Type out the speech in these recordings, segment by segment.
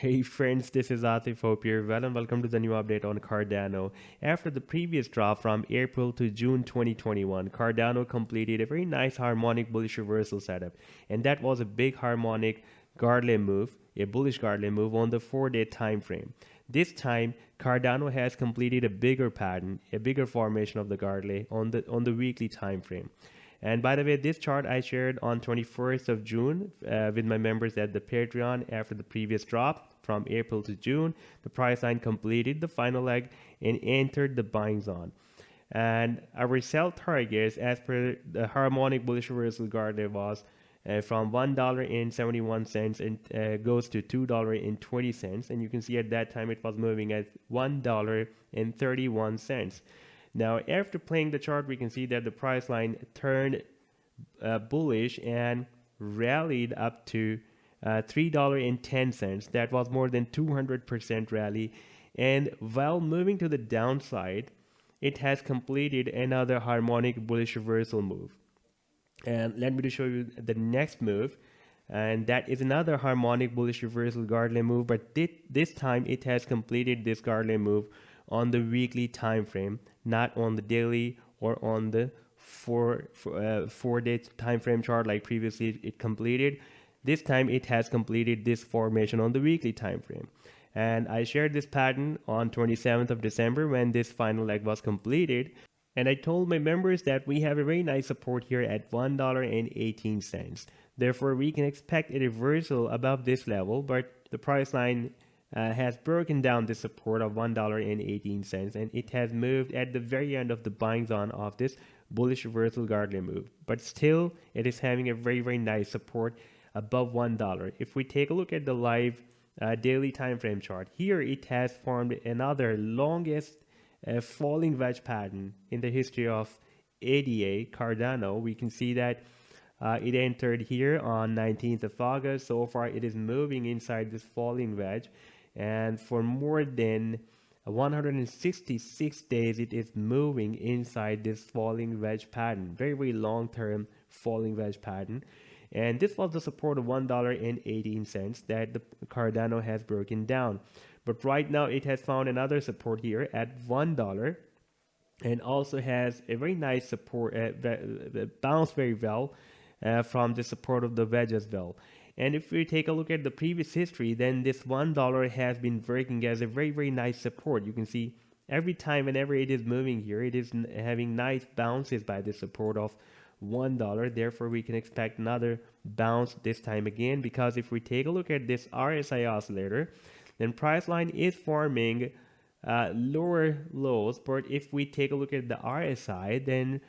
Hey friends, this is Atif. Hope you're well and welcome to the new update on Cardano. After the previous drop from April to June 2021, Cardano completed a very nice harmonic bullish reversal setup, and that was a big harmonic Garland move, a bullish Garland move on the 4-day time frame. This time, Cardano has completed a bigger pattern, a bigger formation of the Garland on the weekly time frame. And by the way, this chart I shared on 21st of June with my members at the Patreon after the previous drop from April to June. The price line completed the final leg and entered the buying zone. And our sell targets as per the harmonic bullish reversal Garden was from $1.71 and goes to $2.20. And you can see at that time it was moving at $1.31. Now, after playing the chart, we can see that the price line turned bullish and rallied up to $3.10. That was more than 200% rally. And while moving to the downside, it has completed another harmonic bullish reversal move. And let me just show you the next move. And that is another harmonic bullish reversal Garland move. But this time, it has completed this Garland move on the weekly time frame, not on the daily or on the four-day time frame chart like previously it completed. This time it has completed this formation on the weekly time frame. And I shared this pattern on 27th of December when this final leg was completed. And I told my members that we have a very nice support here at $1.18. Therefore, we can expect a reversal above this level, but the price line has broken down the support of $1.18, and it has moved at the very end of the buying zone of this bullish reversal Garland move. But still, it is having a very, very nice support above $1. If we take a look at the live daily time frame chart, here it has formed another longest falling wedge pattern in the history of ADA Cardano. We can see that it entered here on 19th of August. So far, it is moving inside this falling wedge. And for more than 166 days, it is moving inside this falling wedge pattern. Very, very long-term falling wedge pattern. And this was the support of $1.18 that the Cardano has broken down. But right now, it has found another support here at $1 and also has a very nice support, bounced very well from the support of the wedge as well. And if we take a look at the previous history, then this $1 has been working as a very, very nice support. You can see every time whenever it is moving here, it is having nice bounces by the support of $1. Therefore, we can expect another bounce this time again, because if we take a look at this RSI oscillator, then price line is forming lower lows. But if we take a look at the RSI, then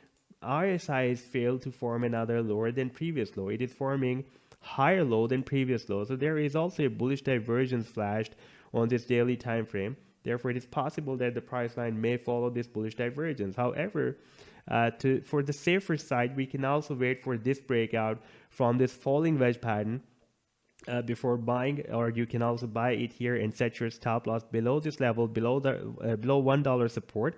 RSI has failed to form another lower than previous low. It is forming higher low than previous low. So there is also a bullish divergence flashed on this daily time frame. Therefore, it is possible that the price line may follow this bullish divergence. However, for the safer side, we can also wait for this breakout from this falling wedge pattern before buying, or you can also buy it here and set your stop loss below this level, below $1 support,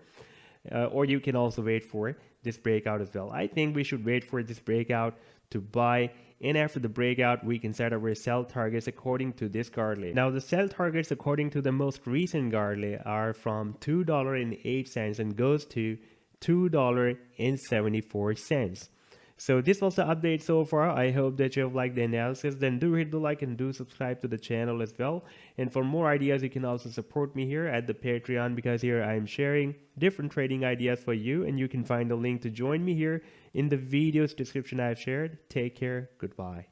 or you can also wait for this breakout as well. I think we should wait for this breakout to buy, and after the breakout we can set our sell targets according to this Garland. Now the sell targets according to the most recent Garland are from $2.08 and goes to $2.74. So this was the update so far. I hope that you have liked the analysis. Then do hit the like and do subscribe to the channel as well. And for more ideas, you can also support me here at the Patreon, because here I am sharing different trading ideas for you, and you can find the link to join me here in the video's description I've shared. Take care. Goodbye.